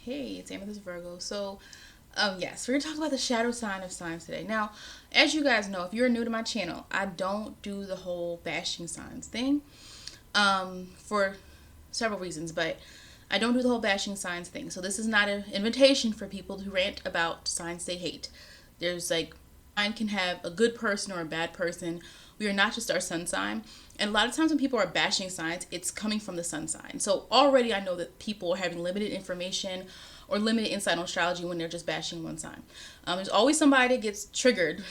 Hey, it's Amethyst Virgo. Yes, we're gonna talk about the shadow sign of signs today. Now, as you guys know, if you're new to my channel, I don't do the whole bashing signs thing, for several reasons, but I don't do the whole bashing signs thing. So this is not an invitation for people to rant about signs they hate. There's like, sign can have a good person or a bad person. We are not just our sun sign. And a lot of times when people are bashing signs, it's coming from the sun sign. So already I know that people are having limited information or limited insight on astrology when they're just bashing one sign. There's always somebody that gets triggered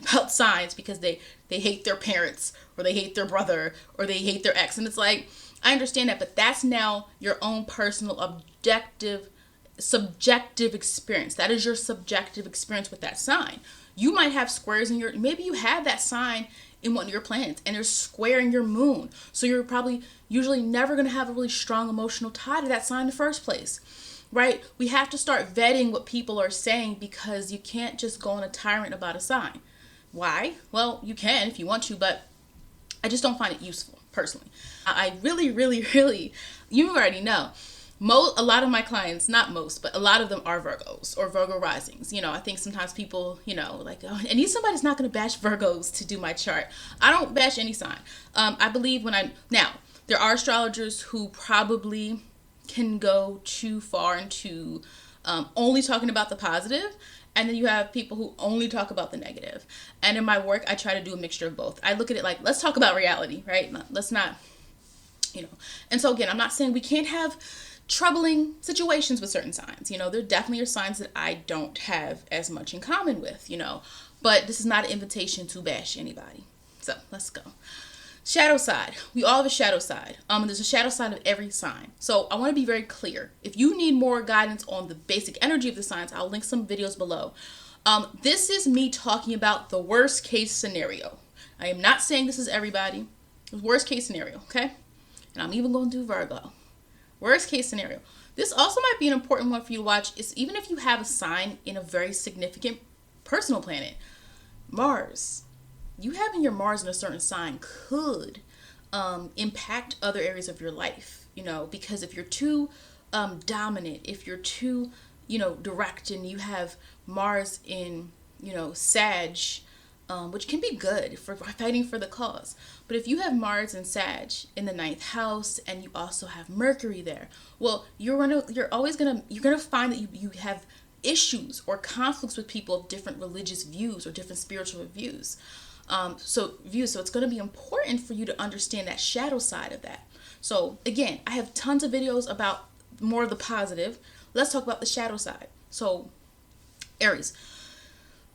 about signs because they hate their parents or they hate their brother or they hate their ex. And it's like, I understand that, but that's now your own personal objective subjective experience. That is your subjective experience with that sign. You might have squares in your, maybe you have that sign in one of your planets and there's square in your moon. So you're probably usually never going to have a really strong emotional tie to that sign in the first place. Right? We have to start vetting what people are saying because you can't just go on a tyrant about a sign. Why? Well, you can if you want to, but I just don't find it useful personally. I really, you already know. A lot of my clients, not most, but a lot of them are Virgos or Virgo risings. I think sometimes people, like, oh, I need somebody that's not going to bash Virgos to do my chart. I don't bash any sign. I believe now, there are astrologers who probably can go too far into only talking about the positive, and then you have people who only talk about the negative. And in my work, I try to do a mixture of both. I look at it like, let's talk about reality, right? Let's not, And so again, I'm not saying we can't have troubling situations with certain signs. There definitely are signs that I don't have as much in common with, but this is not an invitation to bash anybody. So let's go. Shadow side. We all have a shadow side. There's a shadow side of every sign. So I want to be very clear. If you need more guidance on the basic energy of the signs, I'll link some videos below. This is me talking about the worst case scenario. I am not saying this is everybody. Worst case scenario, okay? And I'm even going to do Virgo. Worst case scenario. This also might be an important one for you to watch. Is even if you have a sign in a very significant personal planet, Mars. You having your Mars in a certain sign could impact other areas of your life, because if you're too dominant, if you're too, direct, and you have Mars in, Sag, which can be good for fighting for the cause. But if you have Mars and Sag in the ninth house and you also have Mercury there, well, you're gonna find that you have issues or conflicts with people of different religious views or different spiritual views. So it's going to be important for you to understand that shadow side of that. So again, I have tons of videos about more of the positive. Let's talk about the shadow side. So Aries.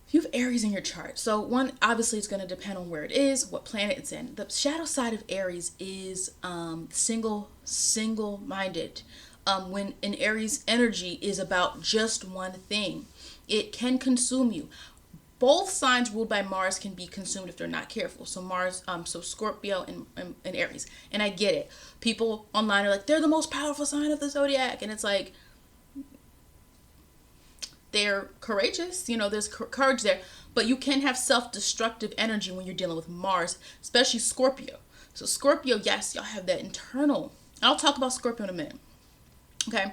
You have Aries in your chart. So one, obviously it's going to depend on where it is, what planet it's in. The shadow side of Aries is single-minded. When an Aries energy is about just one thing, it can consume you. Both signs ruled by Mars can be consumed if they're not careful. So Scorpio and Aries. And I get it. People online are like, they're the most powerful sign of the zodiac. And it's like, they're courageous. There's courage there. But you can have self-destructive energy when you're dealing with Mars, especially Scorpio. So Scorpio, yes, y'all have that internal. I'll talk about Scorpio in a minute. Okay.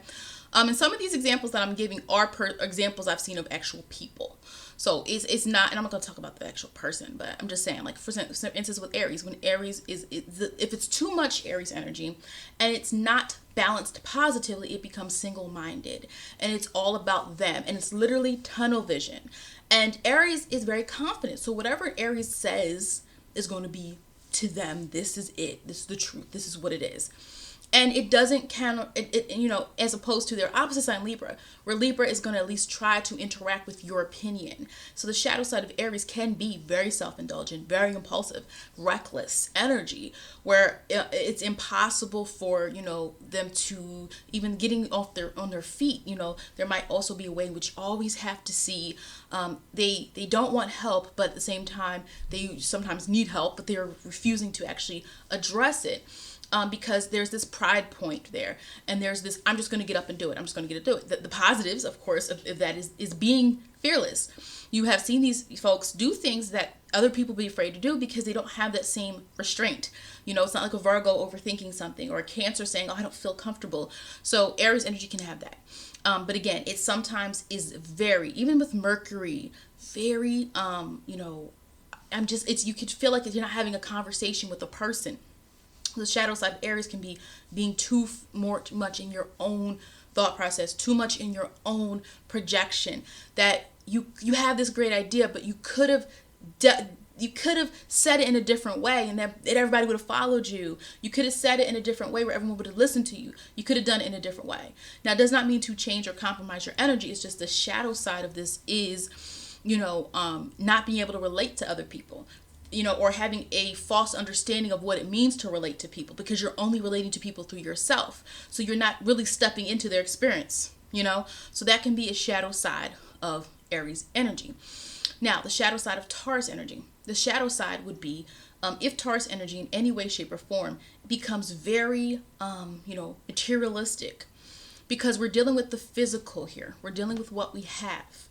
And some of these examples that I'm giving are examples I've seen of actual people. So it's not, and I'm not going to talk about the actual person, but I'm just saying, like, for instance, with Aries, when Aries if it's too much Aries energy and it's not balanced positively, it becomes single-minded and it's all about them. And it's literally tunnel vision. And Aries is very confident. So whatever Aries says is going to be to them. This is it. This is the truth. This is what it is. And it doesn't count, as opposed to their opposite sign, Libra, where Libra is going to at least try to interact with your opinion. So the shadow side of Aries can be very self-indulgent, very impulsive, reckless energy, where it's impossible for, them to even getting on their feet. There might also be a way in which you always have to see, they don't want help, but at the same time, they sometimes need help, but they're refusing to actually address it. because there's this pride point there, and there's this, I'm just going to get up and do it. I'm just going to get to do it. The positives, of course, of that is being fearless. You have seen these folks do things that other people be afraid to do because they don't have that same restraint. You know, it's not like a Virgo overthinking something, or a Cancer saying, oh, I don't feel comfortable. So Aries energy can have that. But again, it sometimes is very, even with Mercury, very, you know, you could feel like you're not having a conversation with a person. The shadow side of Aries can be being too much in your own thought process, too much in your own projection, that you have this great idea, but you could have said it in a different way, and that everybody would have followed you. You could have said it in a different way where everyone would have listened to you. You could have done it in a different way. Now, it does not mean to change or compromise your energy. It's just the shadow side of this is, you know, not being able to relate to other people, you know, or having a false understanding of what it means to relate to people, because you're only relating to people through yourself. So you're not really stepping into their experience, you know. So that can be a shadow side of Aries energy. Now, the shadow side of Taurus energy. The shadow side would be if Taurus energy in any way, shape, or form becomes very, you know, materialistic, because we're dealing with the physical here. We're dealing with what we have.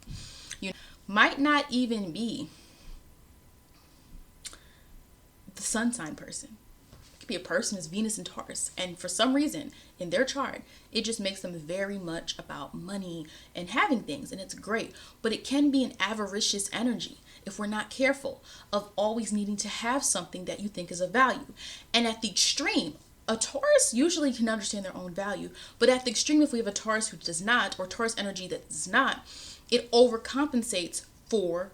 You know, might not even be the sun sign person. It could be a person who's Venus and Taurus, and for some reason in their chart, it just makes them very much about money and having things, and it's great. But it can be an avaricious energy if we're not careful of always needing to have something that you think is of value. And at the extreme, a Taurus usually can understand their own value, but at the extreme, if we have a Taurus who does not, or Taurus energy that does not, it overcompensates for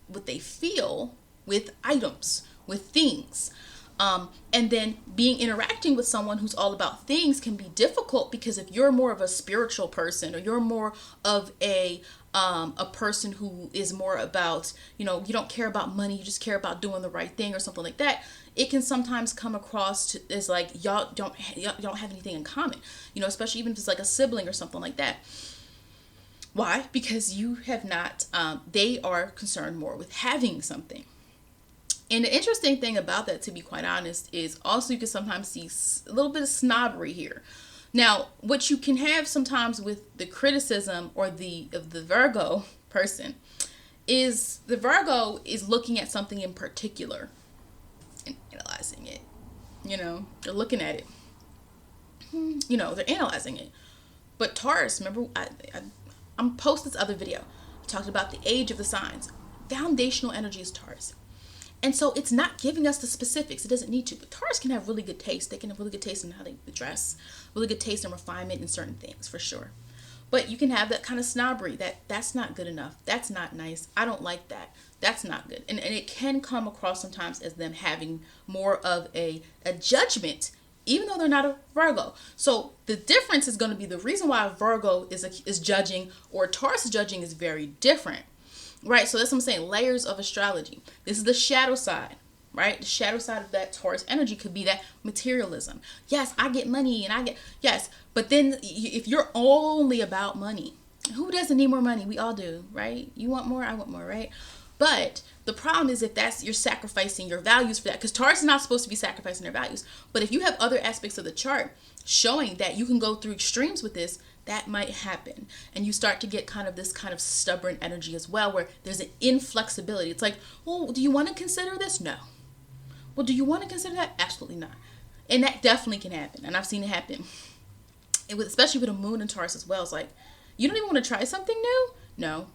what they feel with items, with things. And then interacting with someone who's all about things can be difficult, because if you're more of a spiritual person, or you're more of a person who is more about, you know, you don't care about money, you just care about doing the right thing or something like that, it can sometimes come across as like y'all don't have anything in common, you know, especially even if it's like a sibling or something like that. Why? Because you have not, they are concerned more with having something. And the interesting thing about that, to be quite honest, is also you can sometimes see a little bit of snobbery here. Now, what you can have sometimes with the criticism or of the Virgo person is the Virgo is looking at something in particular and analyzing it. You know, they're looking at it. You know, they're analyzing it. But Taurus, remember, I'm posting this other video. I talked about the age of the signs. Foundational energy is Taurus. And so it's not giving us the specifics. It doesn't need to. But Taurus can have really good taste. They can have really good taste in how they dress, really good taste and refinement in certain things, for sure. But you can have that kind of snobbery, that's not good enough. That's not nice. I don't like that. That's not good. And it can come across sometimes as them having more of a judgment, even though they're not a Virgo. So the difference is going to be the reason why a Virgo is judging or Taurus is judging is very different. Right, so that's what I'm saying, layers of astrology. This is the shadow side, right? The shadow side of that Taurus energy could be that materialism. Yes, I get money yes, but then if you're only about money, who doesn't need more money? We all do, right? You want more, I want more, right? But the problem is if you're sacrificing your values for that, because Taurus is not supposed to be sacrificing their values. But if you have other aspects of the chart showing that you can go through extremes with this, that might happen. And you start to get this kind of stubborn energy as well, where there's an inflexibility. It's like, well, do you want to consider this? No. Well, do you want to consider that? Absolutely not. And that definitely can happen. And I've seen it happen. Especially with a moon in Taurus as well. It's like, you don't even want to try something new? No.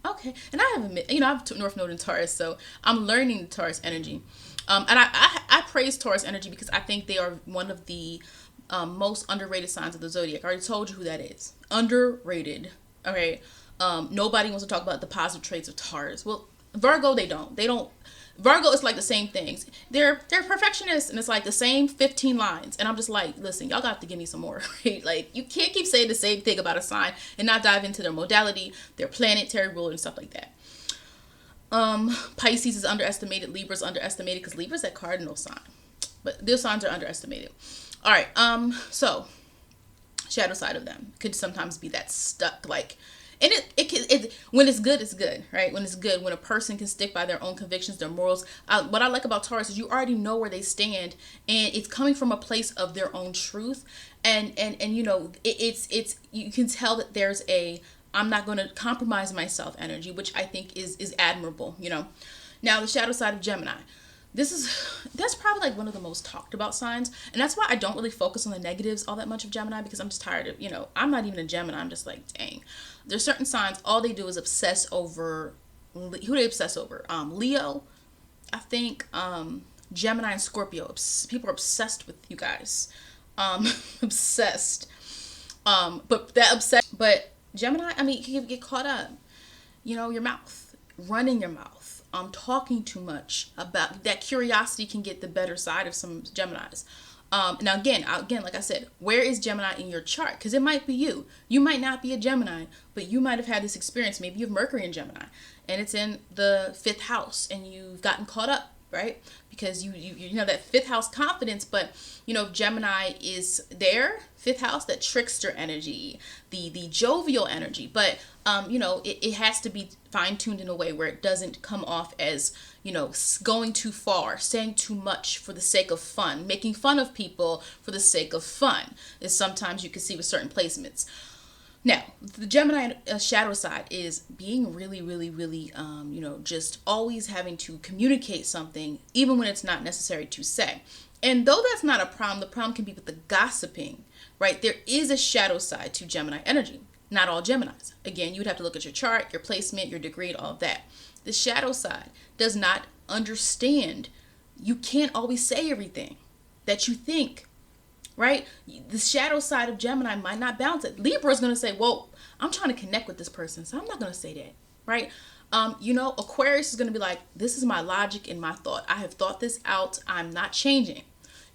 Okay. And I have North Node in Taurus, so I'm learning the Taurus energy. And I praise Taurus energy because I think they are one of the most underrated signs of the zodiac. I already told you who that is. Underrated. Okay. Nobody wants to talk about the positive traits of Taurus. Well, Virgo, they don't. Virgo is like the same things. They're perfectionists, and it's like the same 15 lines. And I'm just like, listen, y'all got to give me some more, right? Like, you can't keep saying the same thing about a sign and not dive into their modality, their planetary ruler, and stuff like that. Pisces is underestimated. Libra is underestimated because Libra is that cardinal sign. But those signs are underestimated. All right. So shadow side of them could sometimes be that stuck, like And when it's good, it's good, right? When it's good, when a person can stick by their own convictions, their morals. What I like about Taurus is you already know where they stand, and it's coming from a place of their own truth, and you know, it's you can tell that there's a I'm not going to compromise myself energy, which I think is admirable, you know. Now the shadow side of Gemini. That's probably like one of the most talked about signs, and that's why I don't really focus on the negatives all that much of Gemini, because I'm just tired of, you know, I'm not even a Gemini. I'm just like, dang, there's certain signs all they do is obsess over who they obsess over. Leo, I think, Gemini and Scorpio. People are obsessed with you guys, obsessed. But Gemini, I mean, you can get caught up, you know, your mouth, running your mouth. Talking too much about that. Curiosity can get the better side of some Geminis. Now again, like I said, where is Gemini in your chart? Because it might be you. You might not be a Gemini, but you might have had this experience. Maybe you have Mercury in Gemini, and it's in the 5th house, and you've gotten caught up, right? Because you know that 5th house confidence, but you know, if Gemini is there, 5th house, that trickster energy, the jovial energy, but you know, it has to be fine-tuned in a way where it doesn't come off as, you know, going too far, saying too much for the sake of fun, making fun of people for the sake of fun, is sometimes you can see with certain placements. Now, the Gemini shadow side is being really, really, really, you know, just always having to communicate something, even when it's not necessary to say. And though that's not a problem, the problem can be with the gossiping, right? There is a shadow side to Gemini energy. Not all Geminis. Again, you would have to look at your chart, your placement, your degree, and all of that. The shadow side does not understand. You can't always say everything that you think, right? The shadow side of Gemini might not balance it. Libra is going to say, well, I'm trying to connect with this person, so I'm not going to say that, right? You know, Aquarius is going to be like, this is my logic and my thought. I have thought this out. I'm not changing.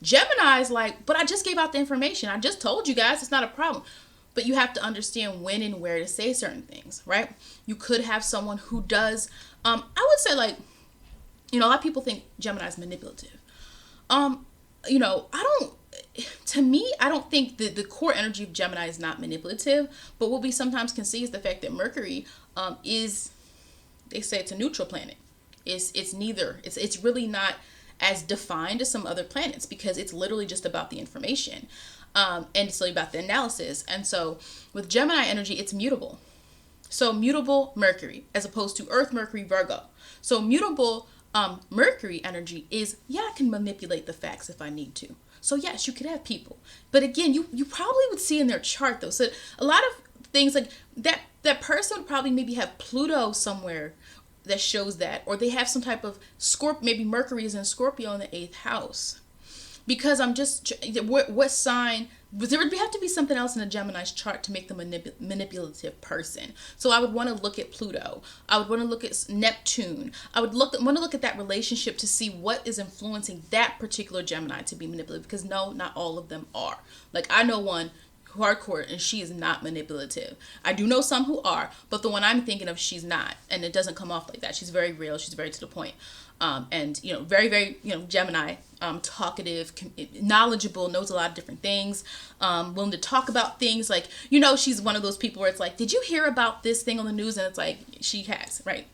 Gemini is like, but I just gave out the information. I just told you guys it's not a problem. But you have to understand when and where to say certain things, right? You could have someone who does, I would say, like, you know, a lot of people think Gemini is manipulative. You know, I don't think that the core energy of Gemini is not manipulative, but what we sometimes can see is the fact that Mercury is, they say it's a neutral planet. It's neither. It's really not as defined as some other planets, because it's literally just about the information. And it's really about the analysis. And so with Gemini energy, it's mutable. So mutable Mercury, as opposed to Earth, Mercury, Virgo. So mutable Mercury energy is, yeah, I can manipulate the facts if I need to. So yes, you could have people. But again, you probably would see in their chart though. So a lot of things like that person would probably maybe have Pluto somewhere that shows that, or they have some type of maybe Mercury is in Scorpio in the 8th house. Because I'm just, what sign, there would have to be something else in a Gemini's chart to make them a manipulative person. So I would want to look at Pluto. I would want to look at Neptune. I would want to look at that relationship to see what is influencing that particular Gemini to be manipulative. Because no, not all of them are. Like, I know one hardcore and she is not manipulative. I do know some who are, but the one I'm thinking of, she's not. And it doesn't come off like that. She's very real. She's very to the point. And, you know, very, very, you know, Gemini, talkative, knowledgeable, knows a lot of different things, willing to talk about things. Like, you know, she's one of those people where it's like, did you hear about this thing on the news? And it's like, she has, right?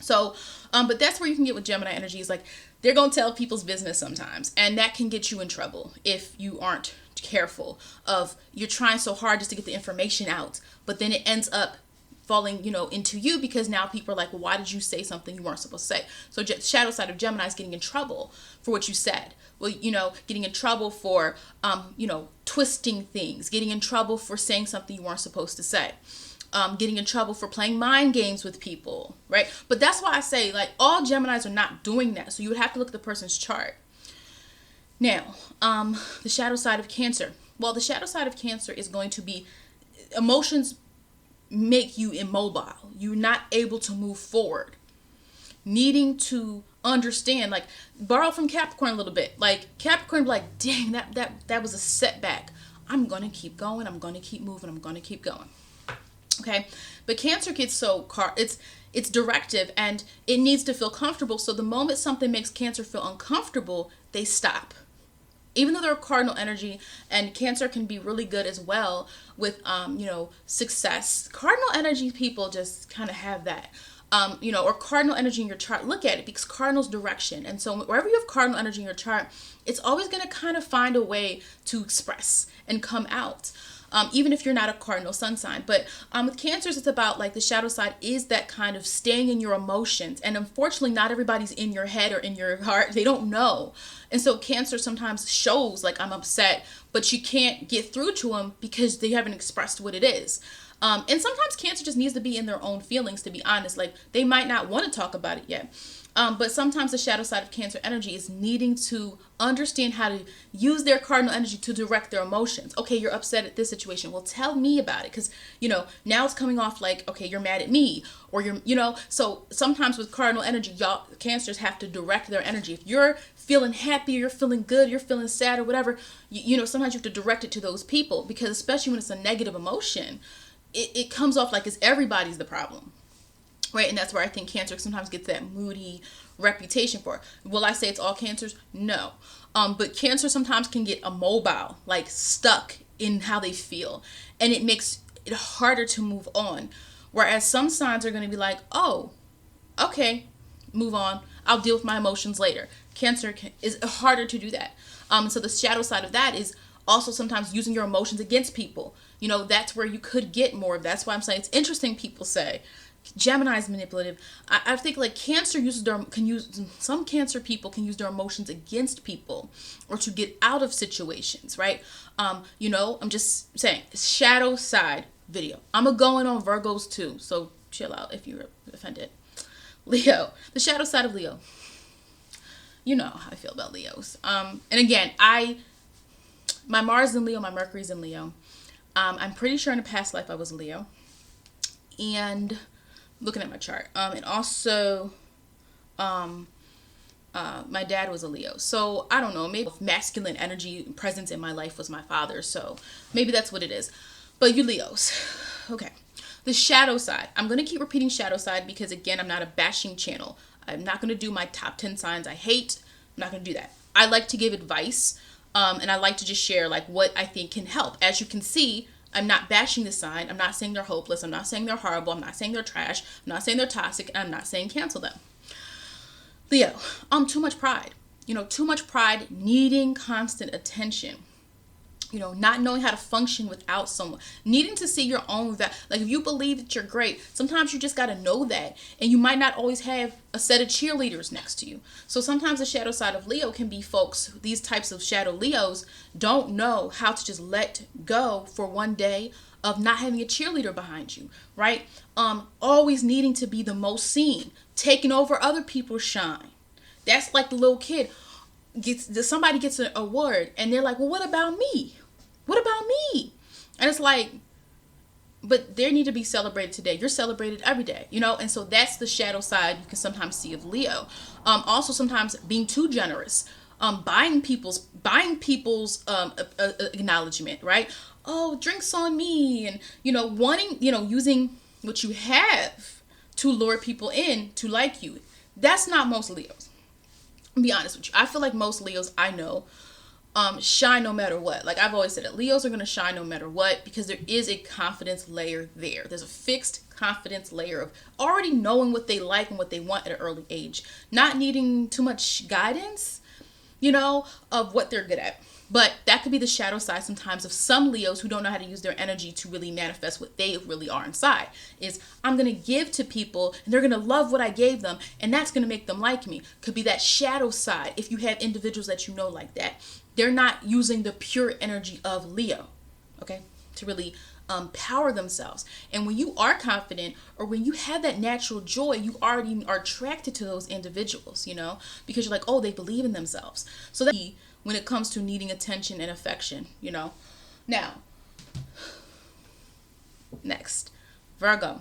So, but that's where you can get with Gemini energy, is like, they're going to tell people's business sometimes. And that can get you in trouble if you aren't careful of, you're trying so hard just to get the information out, but then it ends up falling, you know, into you, because now people are like, well, why did you say something you weren't supposed to say? So shadow side of Gemini is getting in trouble for what you said. Well, you know, getting in trouble for, you know, twisting things, getting in trouble for saying something you weren't supposed to say, getting in trouble for playing mind games with people, right? But that's why I say, like, all Geminis are not doing that. So you would have to look at the person's chart. Now, the shadow side of Cancer. Well, the shadow side of Cancer is going to be emotions make you immobile. You're not able to move forward. Needing to understand, like, borrow from Capricorn a little bit. Like, Capricorn, like, dang, that was a setback. I'm going to keep going. I'm going to keep moving. I'm going to keep going. Okay. But Cancer gets so, it's directive and it needs to feel comfortable. So the moment something makes Cancer feel uncomfortable, they stop. even though they're cardinal energy, and Cancer can be really good as well with success. Cardinal energy people just kind of have that. Or cardinal energy in your chart, look at it, because cardinal's direction. And so wherever you have cardinal energy in your chart, it's always going to kind of find a way to express and come out. Even if you're not a cardinal sun sign. But with Cancers, it's about like the shadow side is that kind of staying in your emotions. And unfortunately, not everybody's in your head or in your heart. They don't know. And so Cancer sometimes shows like I'm upset, but you can't get through to them because they haven't expressed what it is. And sometimes Cancer just needs to be in their own feelings, to be honest. Like they might not want to talk about it yet. But sometimes the shadow side of Cancer energy is needing to understand how to use their cardinal energy to direct their emotions. Okay, you're upset at this situation. Well, tell me about it. Because, now it's coming off like, okay, you're mad at me. Or so sometimes with cardinal energy, y'all, Cancers have to direct their energy. If you're feeling happy, you're feeling good, you're feeling sad or whatever, sometimes you have to direct it to those people. Because especially when it's a negative emotion, it comes off like it's everybody's the problem. Right, and that's where I think Cancer sometimes gets that moody reputation for. Will I say it's all Cancers? No. But Cancer sometimes can get immobile, like stuck in how they feel. And it makes it harder to move on. Whereas some signs are going to be like, oh, okay, move on. I'll deal with my emotions later. Cancer is harder to do that. So the shadow side of that is also sometimes using your emotions against people. That's where you could get more of. That's why I'm saying it's interesting people say Gemini is manipulative. I think like Cancer some Cancer people can use their emotions against people or to get out of situations, right? I'm just saying, shadow side video. I'm going on Virgos too, so chill out if you're offended. Leo, the shadow side of Leo. You know how I feel about Leos. And again, my Mars is in Leo, my Mercury's in Leo. I'm pretty sure in a past life I was a Leo. And looking at my chart. And also, my dad was a Leo. So, I don't know, maybe masculine energy presence in my life was my father. So, maybe that's what it is. But you Leos. Okay. The shadow side. I'm going to keep repeating shadow side because, again, I'm not a bashing channel. I'm not going to do my top 10 signs I hate. I'm not going to do that. I like to give advice. And I like to just share, like, what I think can help. As you can see, I'm not bashing the sign. I'm not saying they're hopeless. I'm not saying they're horrible. I'm not saying they're trash. I'm not saying they're toxic. And I'm not saying cancel them. Leo, too much pride. Too much pride, needing constant attention. Not knowing how to function without someone. Needing to see your own value. Like if you believe that you're great, sometimes you just got to know that. And you might not always have a set of cheerleaders next to you. So sometimes the shadow side of Leo can be folks, these types of shadow Leos don't know how to just let go for one day of not having a cheerleader behind you, right? Always needing to be the most seen, taking over other people's shine. That's like the little kid. Somebody gets an award and they're like, well, what about me? What about me? And it's like, but they need to be celebrated today. You're celebrated every day, and so that's the shadow side you can sometimes see of Leo. Also sometimes being too generous, buying people's acknowledgement, right? Oh, drinks on me, and wanting, using what you have to lure people in to like you. That's not most Leos. I'll be honest with you. I feel like most Leos I know shine no matter what. Like I've always said it, Leos are going to shine no matter what because there is a confidence layer there. There's a fixed confidence layer of already knowing what they like and what they want at an early age. Not needing too much guidance, of what they're good at. But that could be the shadow side sometimes of some Leos who don't know how to use their energy to really manifest what they really are inside. Is I'm going to give to people and they're going to love what I gave them and that's going to make them like me. Could be that shadow side if you have individuals that like that. They're not using the pure energy of Leo, okay, to really power themselves. And when you are confident or when you have that natural joy, you already are attracted to those individuals, because you're like, oh, they believe in themselves. So that when it comes to needing attention and affection, Now, next, Virgo.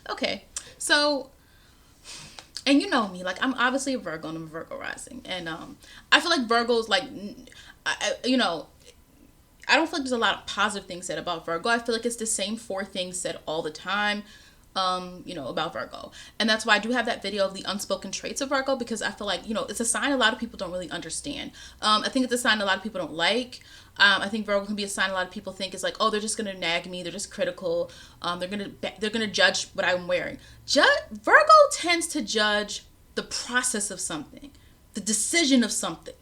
Okay, so, and you know me, like I'm obviously a Virgo and I'm a Virgo rising. And I feel like Virgo's like, I don't feel like there's a lot of positive things said about Virgo. I feel like it's the same 4 things said all the time. you know, about Virgo. And that's why I do have that video of the unspoken traits of Virgo, because I feel like, you know, it's a sign a lot of people don't really understand. I think it's a sign a lot of people don't like. I think Virgo can be a sign a lot of people think is like, oh, they're just gonna nag me, they're just critical, they're gonna judge what I'm wearing. Virgo tends to judge the process of something, the decision of something,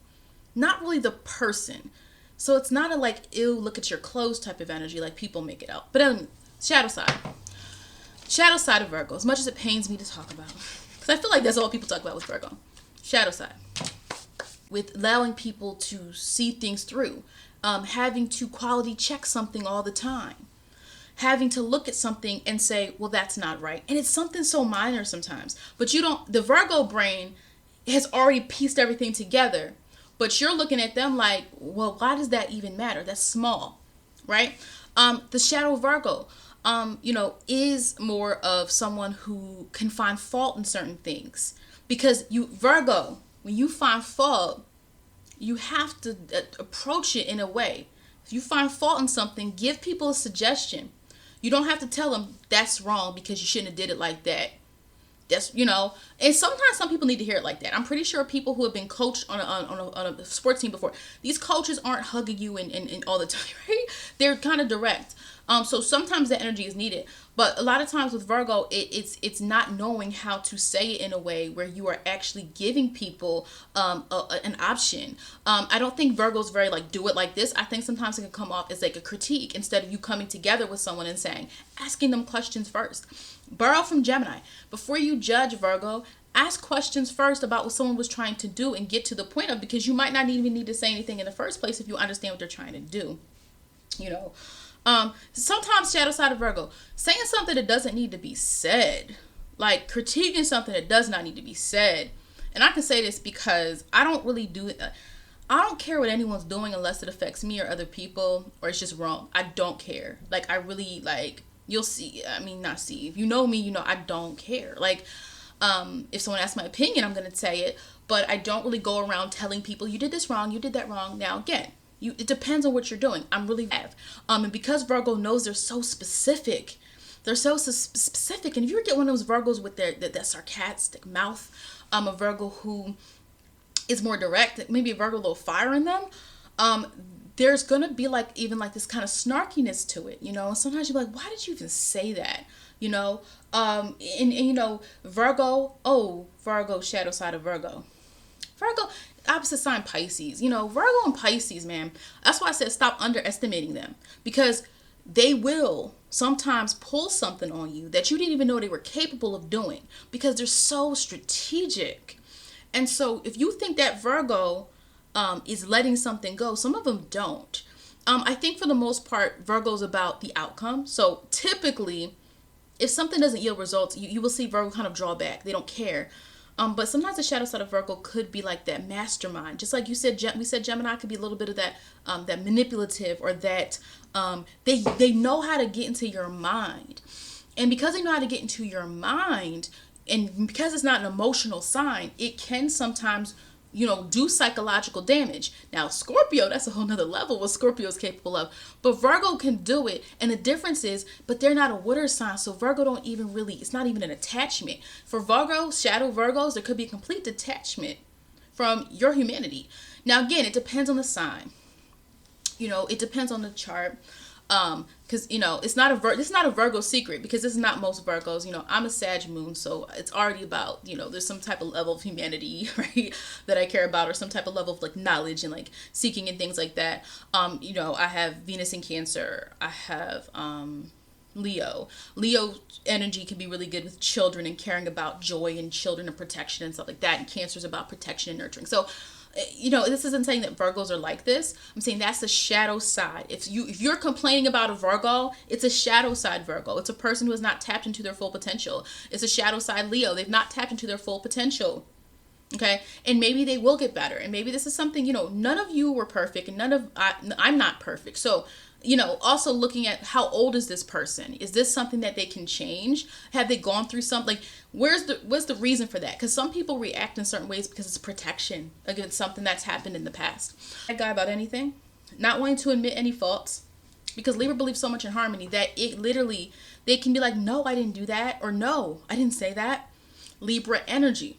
not really the person. So it's not a like, ew, look at your clothes type of energy like people make it out. But shadow side of Virgo, as much as it pains me to talk about, because I feel like that's all people talk about with Virgo. Shadow side, with allowing people to see things through, having to quality check something all the time, having to look at something and say, well, that's not right. And it's something so minor sometimes, but the Virgo brain has already pieced everything together, but you're looking at them like, well, why does that even matter? That's small, right? The shadow Virgo, you know, is more of someone who can find fault in certain things, because Virgo, when you find fault, you have to approach it in a way. If you find fault in something, give people a suggestion. You don't have to tell them that's wrong because you shouldn't have did it like that. That's, you know, and sometimes some people need to hear it like that. I'm pretty sure people who have been coached on a sports team before, these coaches aren't hugging you and all the time, right? They're kind of direct. So sometimes that energy is needed, but a lot of times with Virgo, it's not knowing how to say it in a way where you are actually giving people an option. I don't think Virgo's very like, do it like this. I think sometimes it can come off as like a critique instead of you coming together with someone and saying, asking them questions first. Borrow from Gemini. Before you judge Virgo, ask questions first about what someone was trying to do and get to the point of, because you might not even need to say anything in the first place if you understand what they're trying to do, you know. Sometimes shadow side of Virgo, saying something that doesn't need to be said, like critiquing something that does not need to be said. And I can say this because I don't really do it. I don't care what anyone's doing unless it affects me or other people, or it's just wrong. I don't care. Like, I really, like, you'll see. I mean, not see. If you know me, you know I don't care. Like, if someone asks my opinion, I'm going to say it. But I don't really go around telling people, you did this wrong, you did that wrong. Now, again, it depends on what you're doing. I'm really and because Virgo knows they're so specific, and if you get one of those Virgos with that sarcastic mouth, a Virgo who is more direct, maybe a Virgo a little fire in them, there's gonna be like even like this kind of snarkiness to it, you know. And sometimes you're like, why did you even say that, you know? And you know, Virgo, shadow side of Virgo. Virgo, opposite sign Pisces. You know, Virgo and Pisces, man. That's why I said stop underestimating them, because they will sometimes pull something on you that you didn't even know they were capable of doing, because they're so strategic. And so if you think that Virgo is letting something go, some of them don't. I think for the most part, Virgo's about the outcome. So typically, if something doesn't yield results, you will see Virgo kind of draw back. They don't care. But sometimes the shadow side of Virgo could be like that mastermind. Just like you said, we said Gemini could be a little bit of that that manipulative, or that they know how to get into your mind. And because they know how to get into your mind, and because it's not an emotional sign, it can sometimes, you know, do psychological damage. Now, Scorpio, that's a whole nother level what Scorpio is capable of. But Virgo can do it. And the difference is, but they're not a water sign. So Virgo don't even really, it's not even an attachment. For Virgo, shadow Virgos, there could be a complete detachment from your humanity. Now, again, it depends on the sign. You know, it depends on the chart. Because, you know, it's not a Virgo secret, because this is not most Virgos. You know, I'm a Sag moon, so it's already about, you know, there's some type of level of humanity, right, that I care about, or some type of level of like knowledge and like seeking and things like that. You know, I have Venus in Cancer. I have Leo energy can be really good with children and caring about joy and children and protection and stuff like that. And Cancer is about protection and nurturing. So, you know, this isn't saying that Virgos are like this. I'm saying that's the shadow side. If you're complaining about a Virgo, it's a shadow side Virgo. It's a person who has not tapped into their full potential. It's a shadow side Leo. They've not tapped into their full potential. Okay, and maybe they will get better. And maybe this is something, you know, none of you were perfect, and I'm not perfect. So, you know, also looking at how old is this person? Is this something that they can change? Have they gone through something? Like, what's the reason for that? Because some people react in certain ways because it's protection against something that's happened in the past. That guy about anything, not wanting to admit any faults, Because Libra believes so much in harmony that it literally, they can be like, no, I didn't do that, or no, I didn't say that. Libra energy.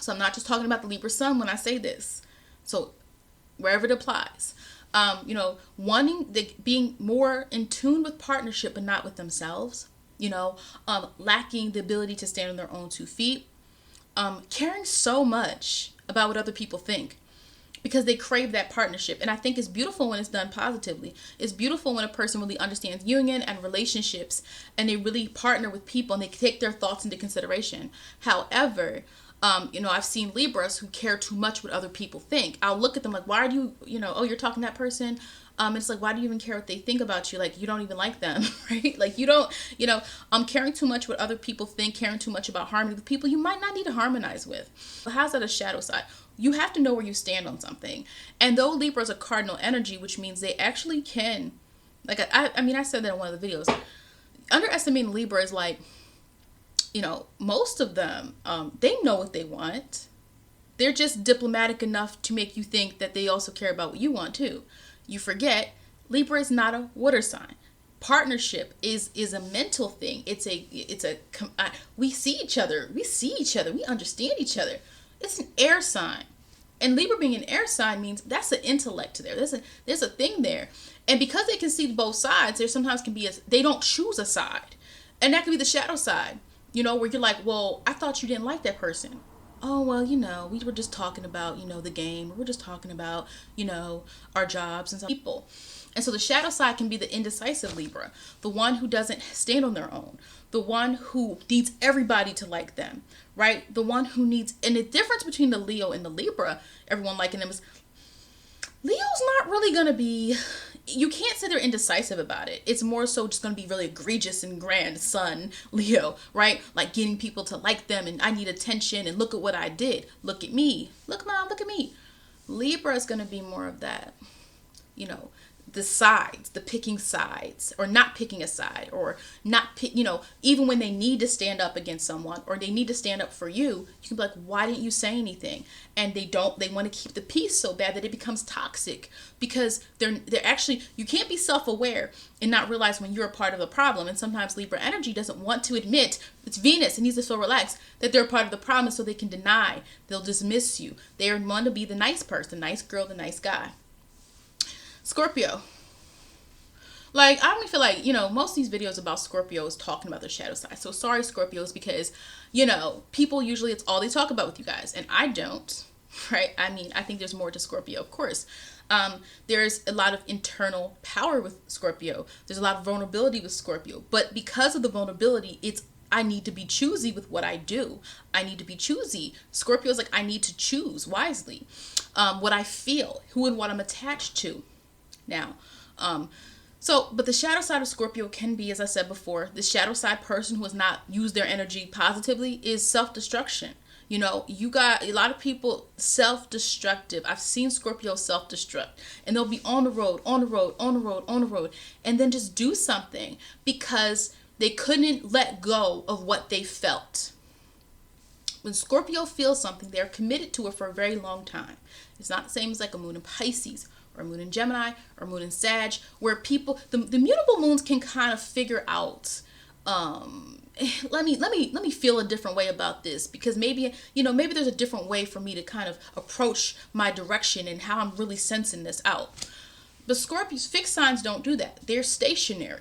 So I'm not just talking about the Libra sun when I say this. So wherever it applies, being more in tune with partnership but not with themselves, lacking the ability to stand on their own 2 feet, caring so much about what other people think because they crave that partnership. And I think it's beautiful when it's done positively. It's beautiful when a person really understands union and relationships and they really partner with people and they take their thoughts into consideration. However, I've seen Libras who care too much what other people think. I'll look at them like, why do you, oh, you're talking to that person? It's like, why do you even care what they think about you? Like, you don't even like them, right? Like, you don't, caring too much what other people think, caring too much about harmony with people you might not need to harmonize with. But how's that a shadow side? You have to know where you stand on something. And though Libra is a cardinal energy, which means they actually can, like, I said that in one of the videos, underestimating Libra is like, most of them, they know what they want. They're just diplomatic enough to make you think that they also care about what you want too. You forget, Libra is not a water sign. Partnership is a mental thing. We see each other. We understand each other. It's an air sign. And Libra being an air sign means that's an intellect there. There's a thing there. And because they can see both sides, there sometimes can be they don't choose a side. And that could be the shadow side, where you're like, well, I thought you didn't like that person. Oh, well, we were just talking about, the game. We're just talking about, our jobs and some people. And so the shadow side can be the indecisive Libra, the one who doesn't stand on their own, the one who needs everybody to like them, right? The one who needs, and the difference between the Leo and the Libra, everyone liking them, is Leo's not really going to be, you can't say they're indecisive about it. It's more so just going to be really egregious and grand, Sun, Leo, right? Like getting people to like them and I need attention and look at what I did. Look at me. Look, Mom, look at me. Libra is going to be more of that, the sides, the picking sides or not picking a side or not pick, even when they need to stand up against someone or they need to stand up for you, you can be like, why didn't you say anything? And they want to keep the peace so bad that it becomes toxic because they're actually, you can't be self-aware and not realize when you're a part of the problem. And sometimes Libra energy doesn't want to admit, it's Venus, it needs to feel relaxed, that they're a part of the problem so they can deny, they'll dismiss you. They want to be the nice person, the nice girl, the nice guy. Scorpio. Like, I don't feel like, most of these videos about Scorpios talking about their shadow side. So sorry, Scorpios, because, people usually, it's all they talk about with you guys. And I don't, right? I think there's more to Scorpio, of course. There's a lot of internal power with Scorpio. There's a lot of vulnerability with Scorpio. But because of the vulnerability, I need to be choosy with what I do. I need to be choosy. Scorpio's like, I need to choose wisely. What I feel, who and what I'm attached to. Now, but the shadow side of Scorpio can be, as I said before, the shadow side person who has not used their energy positively is self-destruction. You got a lot of people self-destructive. I've seen Scorpio self-destruct and they'll be on the road, and then just do something because they couldn't let go of what they felt. When Scorpio feels something, they're committed to it for a very long time. It's not the same as like a moon in Pisces or moon in Gemini or moon in Sag, where people, the mutable moons can kind of figure out, let me feel a different way about this because maybe there's a different way for me to kind of approach my direction and how I'm really sensing this out. But Scorpios, fixed signs don't do that. They're stationary.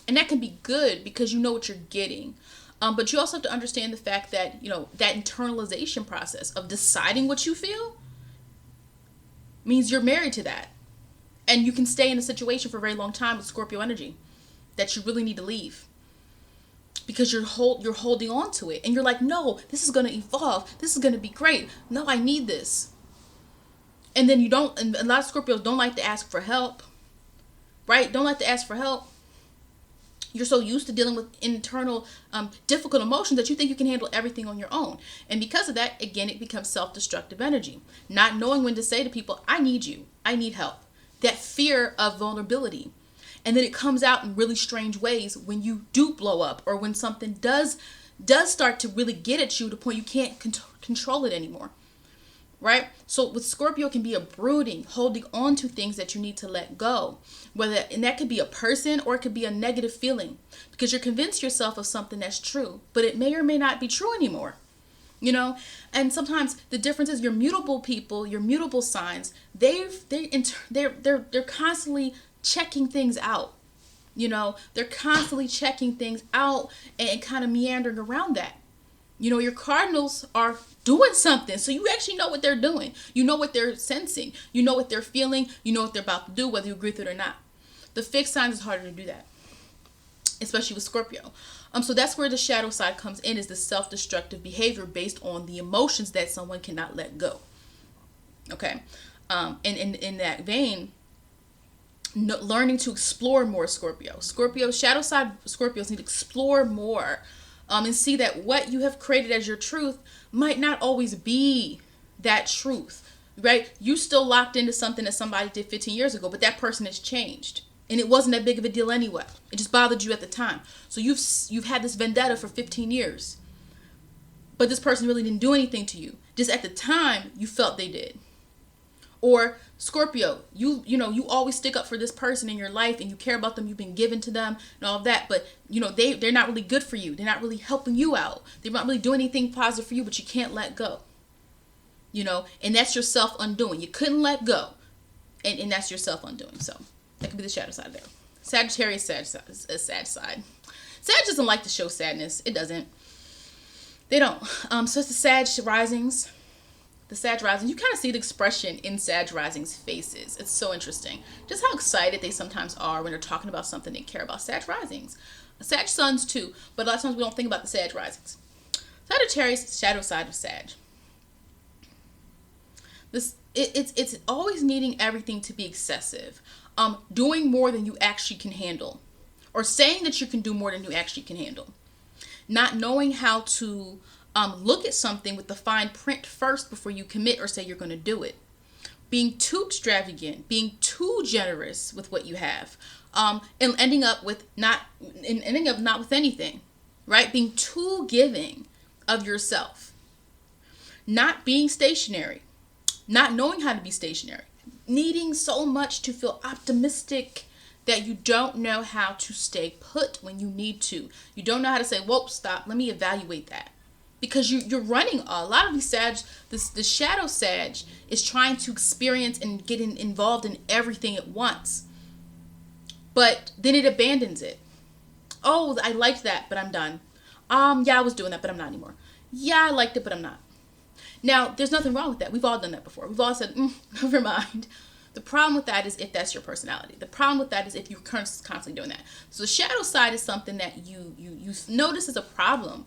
And that can be good because you know what you're getting. But you also have to understand the fact that, that internalization process of deciding what you feel means you're married to that. And you can stay in a situation for a very long time with Scorpio energy that you really need to leave. Because you're holding on to it. And you're like, no, this is going to evolve. This is going to be great. No, I need this. And then and a lot of Scorpios don't like to ask for help. Right? Don't like to ask for help. You're so used to dealing with internal difficult emotions that you think you can handle everything on your own. And because of that, again, it becomes self-destructive energy. Not knowing when to say to people, I need you. I need help. That fear of vulnerability. And then it comes out in really strange ways when you do blow up or when something does start to really get at you to the point you can't control it anymore. right? So with Scorpio, it can be a brooding, holding on to things that you need to let go. And that could be a person or it could be a negative feeling because you're convinced yourself of something that's true, but it may or may not be true anymore. You know, and sometimes the difference is your mutable people, your mutable signs, they're constantly checking things out. You know, they're constantly checking things out and kind of meandering around that. You know, your cardinals are doing something. So you actually know what they're doing. You know what they're sensing. You know what they're feeling. You know what they're about to do, whether you agree with it or not. The fixed signs is harder to do that, especially with Scorpio. So that's where the shadow side comes in, is the self-destructive behavior based on the emotions that someone cannot let go. Okay. And in that vein, learning to explore more Scorpio. Shadow side Scorpios need to explore more and see that what you have created as your truth might not always be that truth, right? You still locked into something that somebody did 15 years ago, but that person has changed. And it wasn't that big of a deal anyway. It just bothered you at the time. So you've had this vendetta for 15 years. But this person really didn't do anything to you. Just at the time, you felt they did. Or Scorpio, you always stick up for this person in your life and you care about them, you've been given to them and all of that, but they're not really good for you. They're not really helping you out. They're not really doing anything positive for you, but you can't let go. And that's your self undoing. You couldn't let go. And that's your self undoing. So that could be the shadow side there. Sagittarius, sad side. Sag doesn't like to show sadness. It doesn't. They don't. So it's the Sag risings. The Sag rising, you kind of see the expression in Sag rising's faces. It's so interesting. Just how excited they sometimes are when they're talking about something they care about. Sag risings. Sag suns too, but a lot of times we don't think about the Sag risings. Sagittarius, shadow side of Sag. It's always needing everything to be excessive. Doing more than you actually can handle. Or saying that you can do more than you actually can handle. Not knowing how to look at something with the fine print first before you commit or say you're going to do it. Being too extravagant, being too generous with what you have, and ending up not with anything, right? Being too giving of yourself, not being stationary, not knowing how to be stationary, needing so much to feel optimistic that you don't know how to stay put when you need to. You don't know how to say, whoa, stop, let me evaluate that. Because you're running a lot of these Sag, the shadow Sag is trying to experience and get involved in everything at once. But then it abandons it. Oh, I liked that, but I'm done. Yeah, I was doing that, but I'm not anymore. Yeah, I liked it, but I'm not. Now, there's nothing wrong with that. We've all done that before. We've all said, never mind. The problem with that is if that's your personality. The problem with that is if you're constantly doing that. So the shadow side is something that you notice as a problem.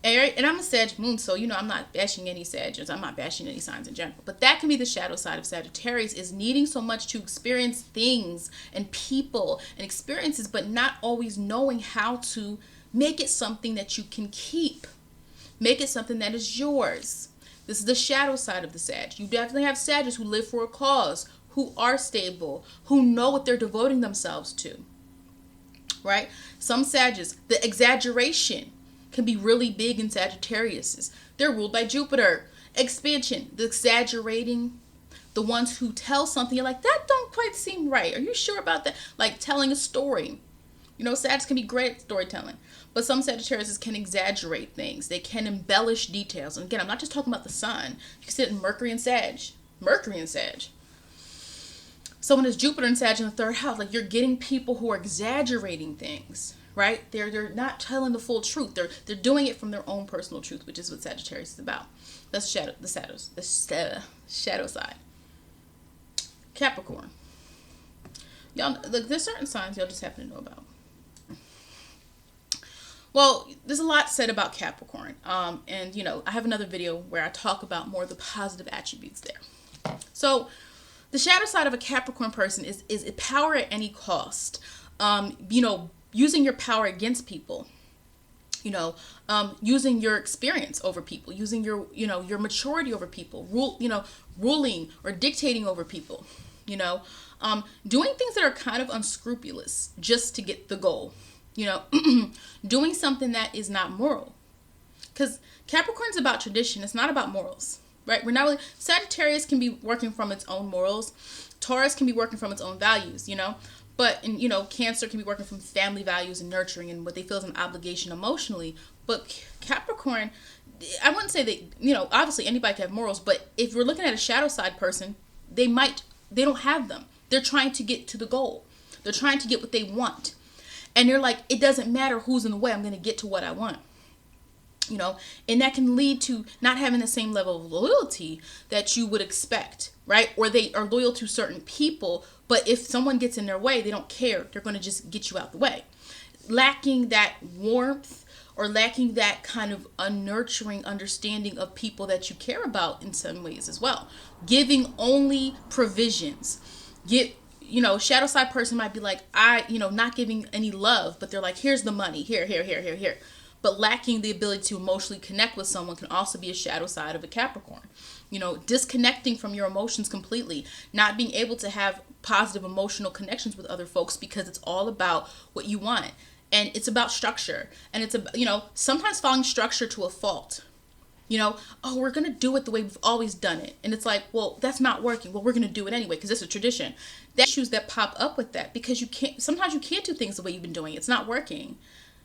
And I'm a Sag moon, so I'm not bashing any Sagittarius. I'm not bashing any signs in general. But that can be the shadow side of Sagittarius, is needing so much to experience things and people and experiences, but not always knowing how to make it something that you can keep. Make it something that is yours. This is the shadow side of the Sag. You definitely have Sagittarius who live for a cause, who are stable, who know what they're devoting themselves to. Right? Some Sagittarius, the exaggeration can be really big in Sagittarius. They're ruled by Jupiter. Expansion, the exaggerating, the ones who tell something you're like, that don't quite seem right. Are you sure about that? Like telling a story. Sagittarius can be great at storytelling, but some Sagittarius can exaggerate things. They can embellish details. And again, I'm not just talking about the sun. You can see it in Mercury and Sag. Someone has Jupiter and Sag in the third house. Like, you're getting people who are exaggerating things. Right? They're not telling the full truth. They're doing it from their own personal truth, which is what Sagittarius is about. That's the shadow side. Capricorn. Y'all, look, there's certain signs y'all just happen to know about. Well, there's a lot said about Capricorn. And I have another video where I talk about more of the positive attributes there. So the shadow side of a Capricorn person is power at any cost. Using your power against people, using your experience over people, using your maturity over people, ruling or dictating over people, doing things that are kind of unscrupulous just to get the goal, doing something that is not moral. Because Capricorn's about tradition. It's not about morals. right? We're not really, Sagittarius can be working from its own morals. Taurus can be working from its own values, you know. But, and, you know, Cancer can be working from family values and nurturing and what they feel is an obligation emotionally. But Capricorn, I wouldn't say that, you know, obviously anybody can have morals, but if we're looking at a shadow side person, they don't have them. They're trying to get to the goal. They're trying to get what they want. And they're like, it doesn't matter who's in the way, I'm going to get to what I want. You know, and that can lead to not having the same level of loyalty that you would expect, right? Or they are loyal to certain people, but if someone gets in their way, they don't care. They're going to just get you out the way. Lacking that warmth or lacking that kind of unnurturing understanding of people that you care about in some ways as well. Giving only provisions. You know, shadow side person might be like, not giving any love, but they're like, here's the money, here. But lacking the ability to emotionally connect with someone can also be a shadow side of a Capricorn. You know, disconnecting from your emotions completely, not being able to have positive emotional connections with other folks because it's all about what you want. And it's about structure. And it's, you know, sometimes following structure to a fault. You know, oh, we're going to do it the way we've always done it. And it's like, well, that's not working. Well, we're going to do it anyway because it's a tradition. That issues that pop up with that because sometimes you can't do things the way you've been doing. It's not working.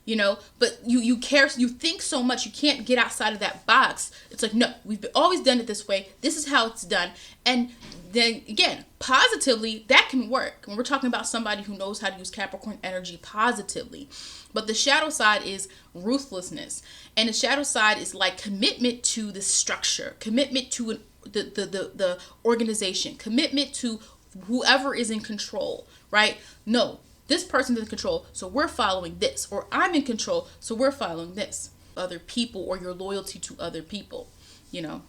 You know, but you care, you think so much, you can't get outside of that box. It's like, no, we've always done it this way. This is how it's done. And then again, positively, that can work. When we're talking about somebody who knows how to use Capricorn energy positively. But the shadow side is ruthlessness. And the shadow side is like commitment to the structure, commitment to the organization, commitment to whoever is in control, right? No. This person's in control, so we're following this. Or I'm in control, so we're following this. Other people or your loyalty to other people, you know,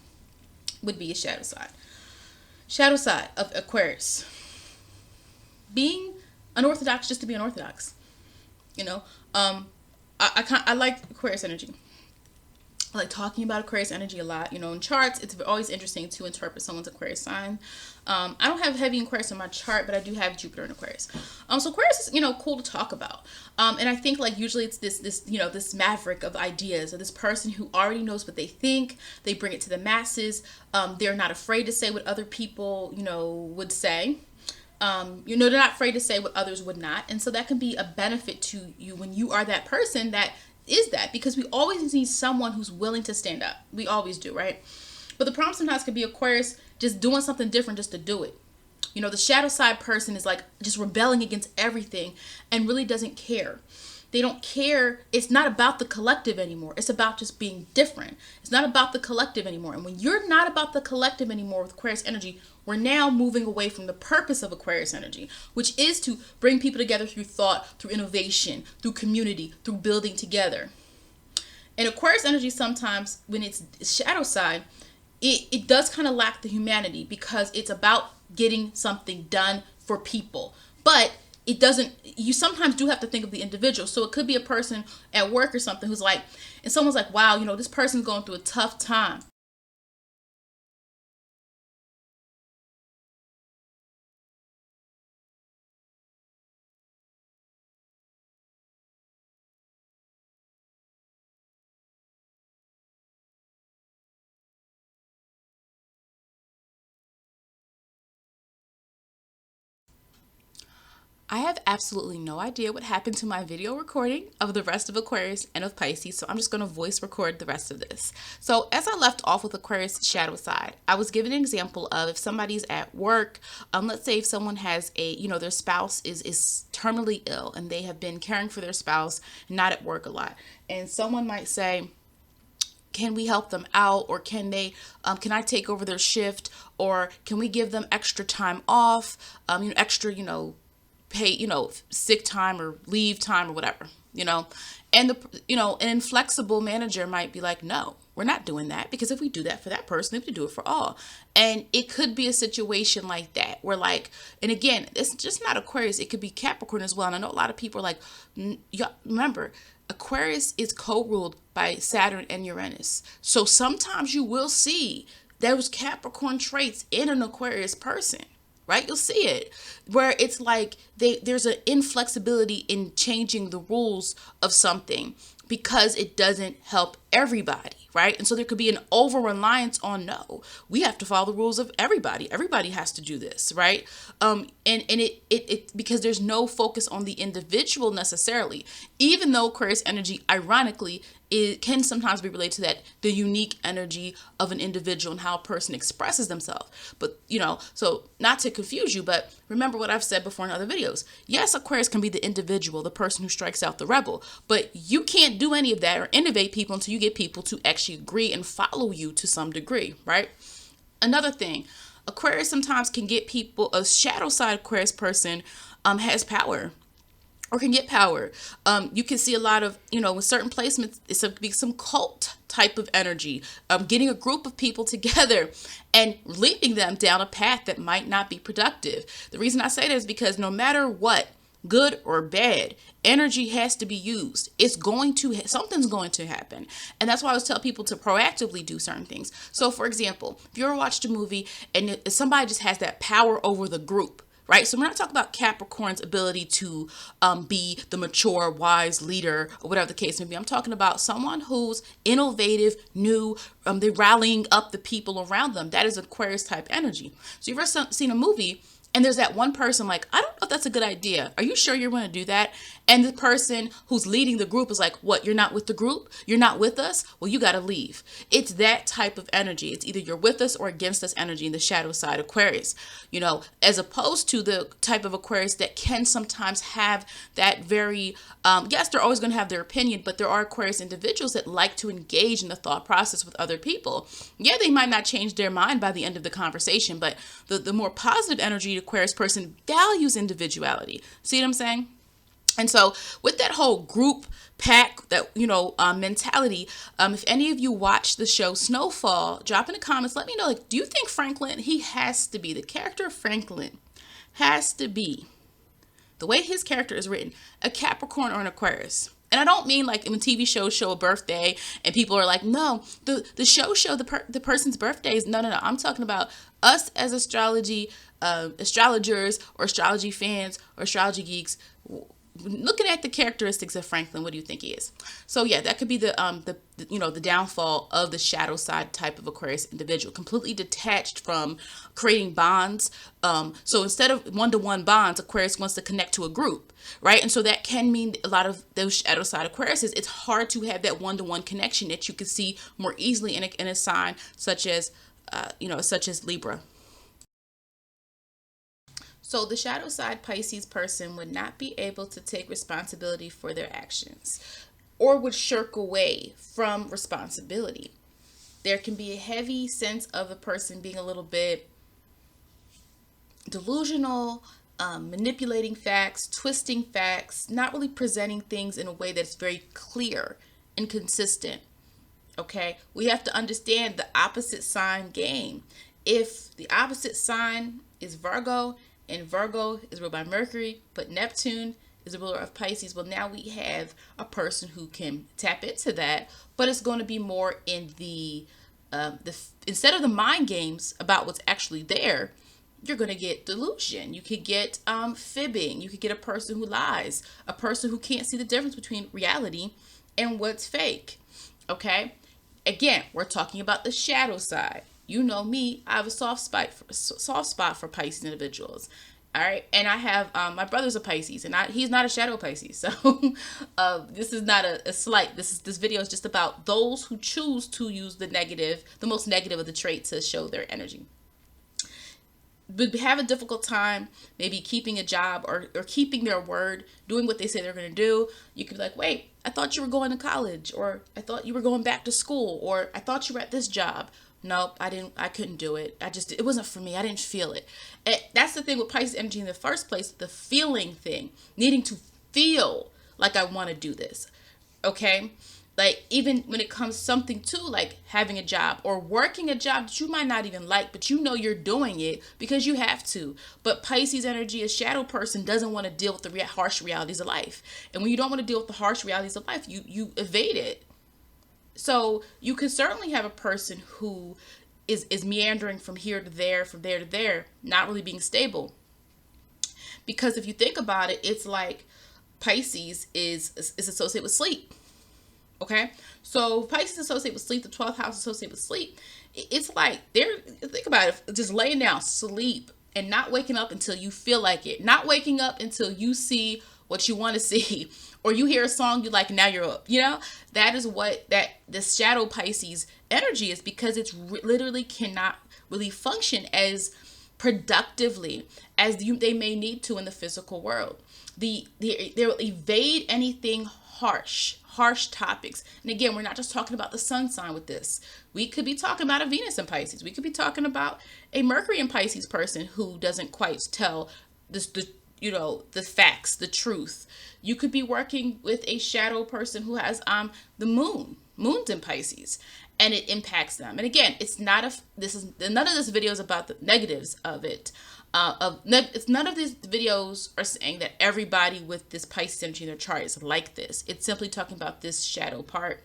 would be a shadow side. Shadow side of Aquarius. Being unorthodox just to be unorthodox. You know, I like Aquarius energy. I like talking about Aquarius energy a lot. You know, in charts, it's always interesting to interpret someone's Aquarius sign. I don't have heavy Aquarius in my chart, but I do have Jupiter in Aquarius. So Aquarius is, you know, cool to talk about. And I think like usually it's this maverick of ideas, or this person who already knows what they think. They bring it to the masses. They're not afraid to say what other people, you know, would say. You know, they're not afraid to say what others would not. And so that can be a benefit to you when you are that person that is that, because we always need someone who's willing to stand up. We always do, right? But the problem sometimes can be Aquarius just doing something different just to do it. You know, the shadow side person is like just rebelling against everything and really doesn't care. They don't care. It's not about the collective anymore. It's about just being different. It's not about the collective anymore. And when you're not about the collective anymore with Aquarius energy, we're now moving away from the purpose of Aquarius energy, which is to bring people together through thought, through innovation, through community, through building together. And Aquarius energy sometimes, when it's shadow side, it does kind of lack the humanity because it's about getting something done for people. But it doesn't, you sometimes do have to think of the individual. So it could be a person at work or something who's like, and someone's like, wow, you know, this person's going through a tough time. I have absolutely no idea what happened to my video recording of the rest of Aquarius and of Pisces, so I'm just going to voice record the rest of this. So as I left off with Aquarius shadow side, I was given an example of if somebody's at work, let's say if someone has a, you know, their spouse is terminally ill and they have been caring for their spouse, not at work a lot, and someone might say, can we help them out, or can I take over their shift, or can we give them extra time off, extra, pay, sick time or leave time or whatever, and an inflexible manager might be like, no, we're not doing that, because if we do that for that person, we have to do it for all. And it could be a situation like that where and again, it's just not Aquarius, it could be Capricorn as well. And I know a lot of people are like, remember, Aquarius is co-ruled by Saturn and Uranus. So sometimes you will see those Capricorn traits in an Aquarius person. Right? You'll see it where it's like there's an inflexibility in changing the rules of something because it doesn't help everybody, right? And so there could be an over reliance on, no, we have to follow the rules of everybody. Everybody has to do this, right? And it because there's no focus on the individual necessarily, even though Aquarius energy, ironically, it can sometimes be related to that, the unique energy of an individual and how a person expresses themselves. But, so not to confuse you, but remember what I've said before in other videos. Yes, Aquarius can be the individual, the person who strikes out the rebel, but you can't do any of that or innovate people until you get people to actually agree and follow you to some degree, right? Another thing, Aquarius sometimes can get people, a shadow side Aquarius person has power, or can get power. You can see a lot of, with certain placements, it's some cult type of energy, getting a group of people together and leading them down a path that might not be productive. The reason I say that is because no matter what, good or bad, energy has to be used. Something's going to happen. And that's why I always tell people to proactively do certain things. So for example, if you ever watched a movie and somebody just has that power over the group, right? So we're not talking about Capricorn's ability to be the mature, wise leader or whatever the case may be. I'm talking about someone who's innovative, new, they're rallying up the people around them. That is Aquarius type energy. So you've ever seen a movie and there's that one person like, I don't know if that's a good idea. Are you sure you're going to do that? And the person who's leading the group is like, what, you're not with the group? You're not with us? Well, you got to leave. It's that type of energy. It's either you're with us or against us energy in the shadow side Aquarius, as opposed to the type of Aquarius that can sometimes have that very, yes, they're always going to have their opinion, but there are Aquarius individuals that like to engage in the thought process with other people. Yeah, they might not change their mind by the end of the conversation, but the more positive energy Aquarius person values individuality. See what I'm saying? And so with that whole group pack, that, mentality, if any of you watch the show Snowfall, drop in the comments, let me know, do you think the character of Franklin has to be, the way his character is written, a Capricorn or an Aquarius? And I don't mean like when TV shows show a birthday and people are like, no, the show the person's birthdays. No. I'm talking about us as astrologers or astrology fans or astrology geeks. Looking at the characteristics of Franklin, what do you think he is? So yeah, that could be the downfall of the shadow side type of Aquarius individual, completely detached from creating bonds. So instead of one-to-one bonds, Aquarius wants to connect to a group, right? And so that can mean a lot of those shadow side Aquariuses, it's hard to have that one-to-one connection that you can see more easily in a sign such as Libra. So the shadow side Pisces person would not be able to take responsibility for their actions or would shirk away from responsibility. There can be a heavy sense of the person being a little bit delusional, manipulating facts, twisting facts, not really presenting things in a way that's very clear and consistent. Okay, we have to understand the opposite sign game. If the opposite sign is Virgo, and Virgo is ruled by Mercury, but Neptune is the ruler of Pisces, well, now we have a person who can tap into that, but it's going to be more in the instead of the mind games about what's actually there, you're going to get delusion. You could get fibbing. You could get a person who lies, a person who can't see the difference between reality and what's fake. Okay? Again, we're talking about the shadow side. You know me, I have a soft spot for Pisces individuals. All right. And I have, my brother's a Pisces and he's not a shadow Pisces. So this is not a slight. This video is just about those who choose to use the most negative of the trait to show their energy. But have a difficult time maybe keeping a job or keeping their word, doing what they say they're going to do. You could be like, wait, I thought you were going to college, or I thought you were going back to school, or I thought you were at this job. Nope, I couldn't do it. It wasn't for me. I didn't feel it. And that's the thing with Pisces energy in the first place, the feeling thing, needing to feel like I want to do this. Okay. Like even when it comes something to like having a job or working a job that you might not even like, but you know you're doing it because you have to. But Pisces energy, a shadow person, doesn't want to deal with the harsh realities of life. And when you don't want to deal with the harsh realities of life, you evade it. So you could certainly have a person who is meandering from here to there, from there to there, not really being stable. Because if you think about it, it's like Pisces is associated with sleep. Okay, so Pisces associated with sleep, the 12th house associated with sleep. It's like they're, think about it, just laying down, sleep, and not waking up until you feel like it. Not waking up until you see what you want to see, or you hear a song you like, and now you're up. You know, that is what that the shadow Pisces energy is, because it's literally cannot really function as productively as they may need to in the physical world. They'll evade anything harsh topics. And again, we're not just talking about the sun sign with this. We could be talking about a Venus in Pisces. We could be talking about a Mercury in Pisces person who doesn't quite tell the facts, the truth. You could be working with a shadow person who has the moon's in Pisces, and it impacts them. And again, it's not none of this video is about the negatives of it. It's none of these videos are saying that everybody with this Pisces energy in their chart is like this. It's simply talking about this shadow part.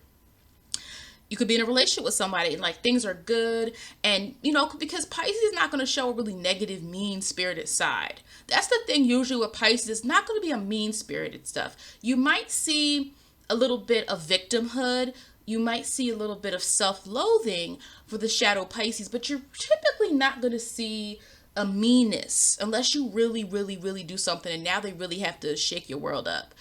You could be in a relationship with somebody and like things are good, and because Pisces is not going to show a really negative, mean-spirited side. That's the thing usually with Pisces. It's not going to be a mean-spirited stuff. You might see a little bit of victimhood. You might see a little bit of self-loathing for the shadow Pisces, but you're typically not going to see a meanness unless you really, really, really do something, and now they really have to shake your world up.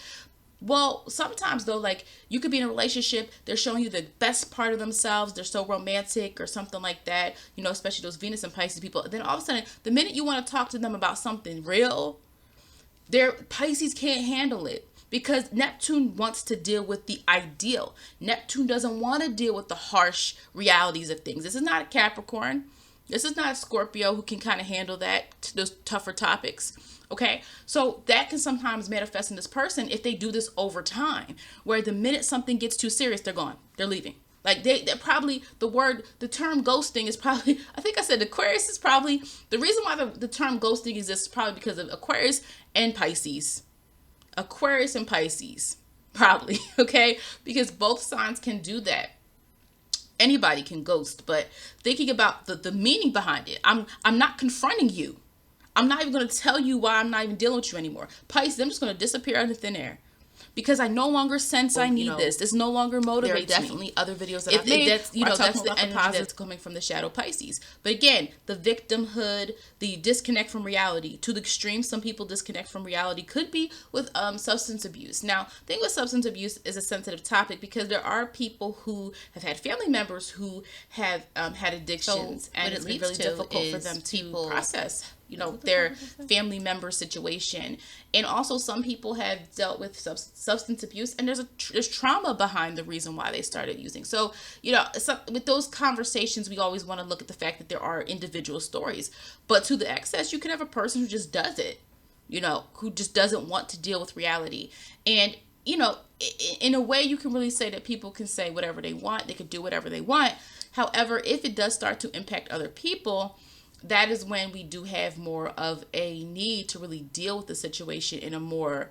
Well, sometimes though, like you could be in a relationship, they're showing you the best part of themselves, they're so romantic or something like that, especially those Venus and Pisces people. And then all of a sudden, the minute you want to talk to them about something real, their Pisces can't handle it, because Neptune wants to deal with the ideal. Neptune doesn't want to deal with the harsh realities of things. This is not a Capricorn. This is not a Scorpio who can kind of handle those tougher topics. Okay, so that can sometimes manifest in this person if they do this over time, where the minute something gets too serious, they're gone, they're leaving. Like they're probably, the term ghosting is probably, I think I said Aquarius is probably, the reason why the term ghosting exists is probably because of Aquarius and Pisces. Aquarius and Pisces, probably, okay? Because both signs can do that. Anybody can ghost, but thinking about the meaning behind it, I'm not confronting you. I'm not even going to tell you why I'm not even dealing with you anymore. Pisces, I'm just going to disappear out of thin air, because I no longer sense I need this. This no longer motivates me. There are definitely other videos that I've made. That's the energy that's coming from the shadow Pisces. But again, the victimhood, the disconnect from reality to the extreme. Some people disconnect from reality could be with substance abuse. Now, the thing with substance abuse is a sensitive topic, because there are people who have had family members who have had addictions, and it's been really difficult for them to process their family member situation. And also some people have dealt with substance abuse, and there's trauma behind the reason why they started using. So with those conversations, we always want to look at the fact that there are individual stories, but to the excess, you can have a person who just does it, who just doesn't want to deal with reality. And in a way, you can really say that people can say whatever they want, they could do whatever they want. However, if it does start to impact other people, that is when we do have more of a need to really deal with the situation in a more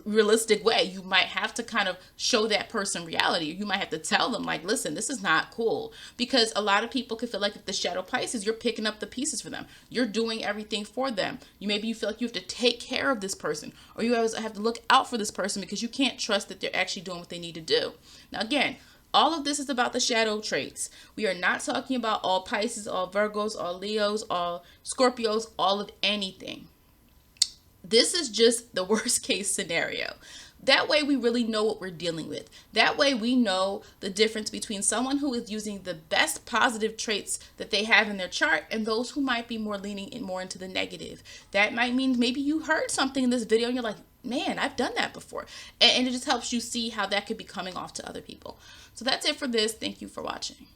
realistic way. You might have to kind of show that person reality. You might have to tell them, like, listen, this is not cool. Because a lot of people could feel like, if the shadow Pisces, you're picking up the pieces for them. You're doing everything for them. Maybe you feel like you have to take care of this person, or you always have to look out for this person, because you can't trust that they're actually doing what they need to do. Now, again, all of this is about the shadow traits. We are not talking about all Pisces, all Virgos, all Leos, all Scorpios, all of anything. This is just the worst case scenario. That way we really know what we're dealing with. That way we know the difference between someone who is using the best positive traits that they have in their chart, and those who might be more leaning more into the negative. That might mean maybe you heard something in this video and you're like, man, I've done that before. And it just helps you see how that could be coming off to other people. So that's it for this. Thank you for watching.